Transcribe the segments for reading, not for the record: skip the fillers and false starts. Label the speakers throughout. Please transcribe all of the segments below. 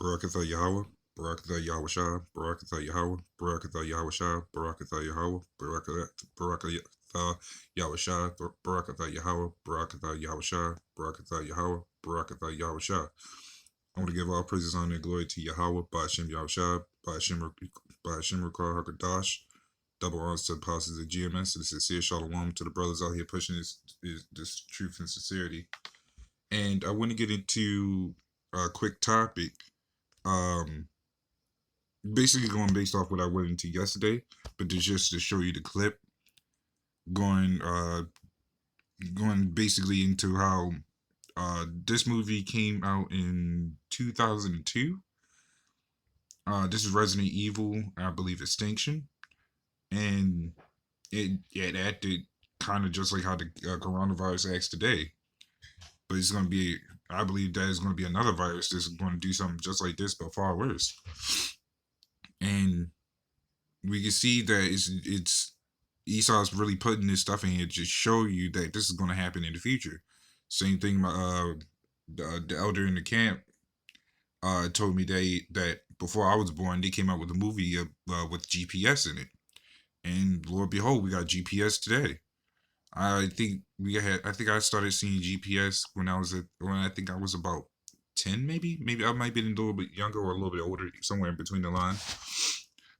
Speaker 1: Barakatha Yahweh, Barakatha Yahweh Shah, Barakatha Yahweh, Barakatha Yahweh Shah, Barakatha Yahweh, Barakatha Yahweh Shah, Barakatha Yahweh, Barakatha Yahweh Shah, Barakatha Yahweh, Barakatha Yahweh Shah. I want to give all praises, honor, and glory to Yahweh, Ba'ashem Yahweh Shah, Ba'ashem Rukar HaKadosh. Double honors to the apostles of GMS, and the sincere shalom to the brothers out here pushing this truth and sincerity. And I want to get into a quick topic. Um, Basically going based off what I went into yesterday, but just to show you the clip, going going basically into how this movie came out in 2002. This is Resident Evil, I believe Extinction, and it acted kind of just like how the coronavirus acts today, but it's going to be, I believe that is going to be another virus that's going to do something just like this but far worse. And we can see that it's Esau's really putting this stuff in here to show you that this is going to happen in the future. Same thing. The elder in the camp told me that before I was born, they came out with a movie with GPS in it, and Lord behold, we got GPS today. I think I started seeing GPS when I think I was about 10, maybe I might be a little bit younger or a little bit older, somewhere in between the line.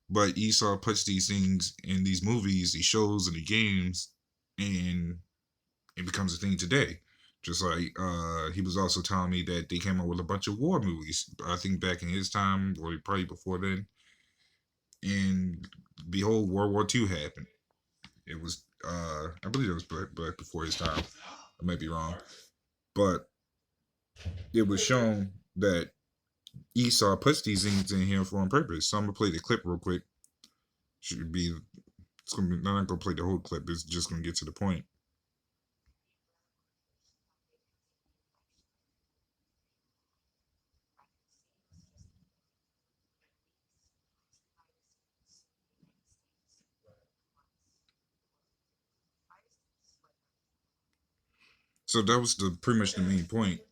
Speaker 1: But Esau puts these things in these movies, these shows, and the games, and it becomes a thing today. Just like he was also telling me that they came out with a bunch of war movies. I think back in his time, or probably before then. And behold, World War II happened. It was, I believe it was back before his time. I might be wrong, but it was shown that Esau puts these things in here for on purpose. So I'm gonna play the clip real quick. Should be It's gonna be, I'm not gonna play the whole clip. It's just gonna get to the point. So that was the pretty much the main point.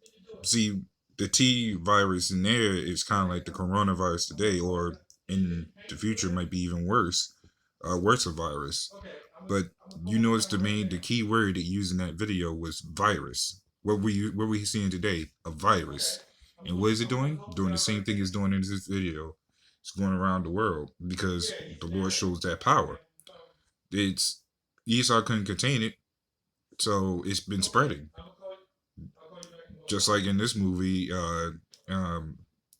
Speaker 1: See, the T virus in there is kind of like the coronavirus today, or in the future might be even worse, worse a virus. But you notice the key word they used in that video was virus. What were you seeing today? A virus. And what is it doing? Doing the same thing it's doing in this video. It's going around the world because the Lord shows that power. It's Esau couldn't contain it, so it's been spreading. Just like in this movie, I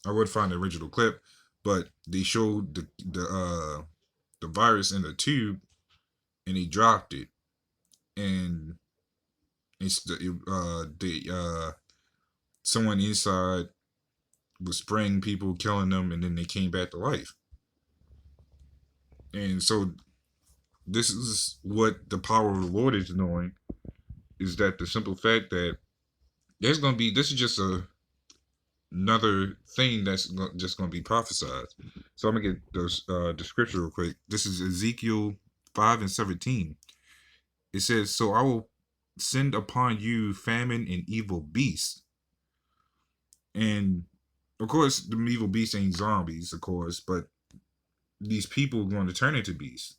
Speaker 1: would find the original clip, but they showed the virus in the tube and he dropped it, and it's the someone inside was spraying people, killing them, and then they came back to life. And so this is what the power of the Lord is doing, is that the simple fact that there's going to be, this is just another thing that's just going to be prophesied. So I'm going to get the scripture real quick. This is Ezekiel 5:17. It says, "So I will send upon you famine and evil beasts." And of course, the evil beasts ain't zombies, of course, but these people are going to turn into beasts.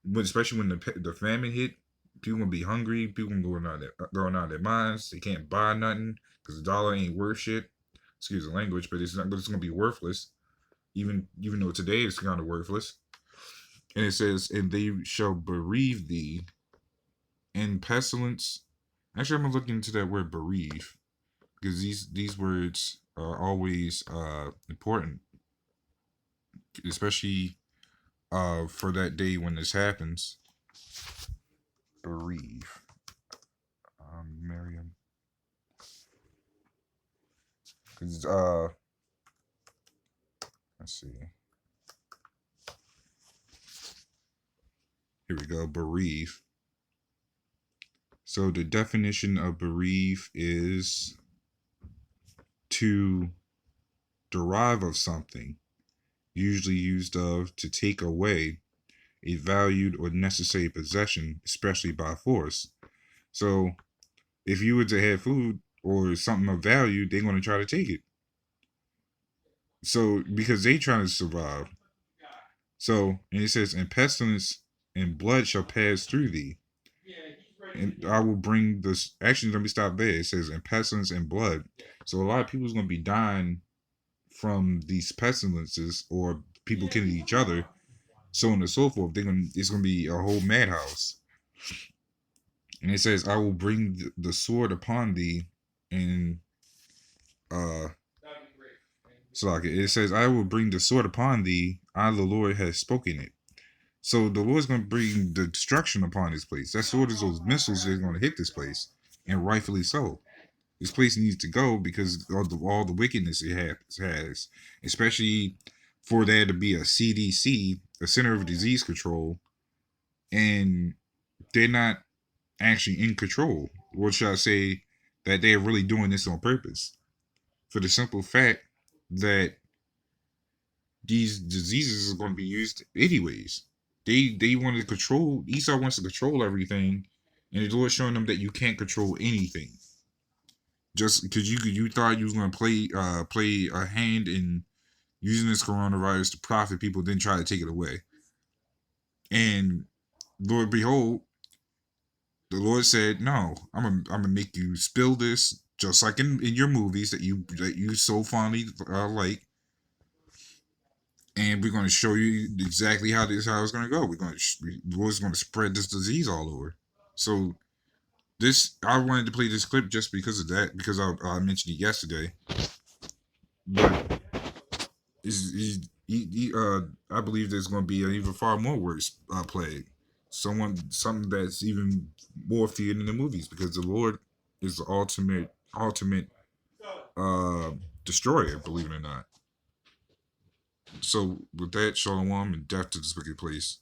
Speaker 1: But especially when the famine hit, people gonna be hungry. People going out of their minds. They can't buy nothing because the dollar ain't worth shit. Excuse the language, but it's not. But it's gonna be worthless. Even though today it's kind of worthless. And it says, "And they shall bereave thee in pestilence." Actually, I'm gonna look into that word bereave, because these words are always important, especially for that day when this happens. Bereave. Miriam. Cause let's see. Here we go. Bereave. So the definition of bereave is to derive of something, usually used of to take away a valued or necessary possession, especially by force. So if you were to have food or something of value, they're going to try to take it. So because they trying to survive. So and it says, and pestilence and blood shall pass through thee, and I will bring this. Actually, let me stop there. It says, and pestilence and blood. So a lot of people's gonna be dying from these pestilences or people killing each other, so on and so forth. It's gonna be a whole madhouse. And it says, I will bring the sword upon thee, and uh so like it says, I will bring the sword upon thee, I the Lord has spoken it. So the Lord's gonna bring the destruction upon this place. That sword is those missiles that are gonna hit this place, and rightfully so. This place needs to go because of all the wickedness it has, especially for there to be a CDC, a Center of Disease Control, and they're not actually in control. Or should I say that they're really doing this on purpose? For the simple fact that these diseases are going to be used anyways. They want to control. Esau wants to control everything, and the Lord's showing them that you can't control anything. Just because you thought you was going to play a hand in using this coronavirus to profit people, then try to take it away. And Lord, behold, the Lord said, "No, I'm gonna make you spill this, just like in your movies that you so fondly like, and we're going to show you exactly how it's going to go. The Lord's going to spread this disease all over." So this, I wanted to play this clip just because of that, because I mentioned it yesterday, but I believe there's going to be an even far more worse plague, something that's even more feared in the movies, because the Lord is the ultimate uh, destroyer, believe it or not. So with that, shalom and death to this wicked place.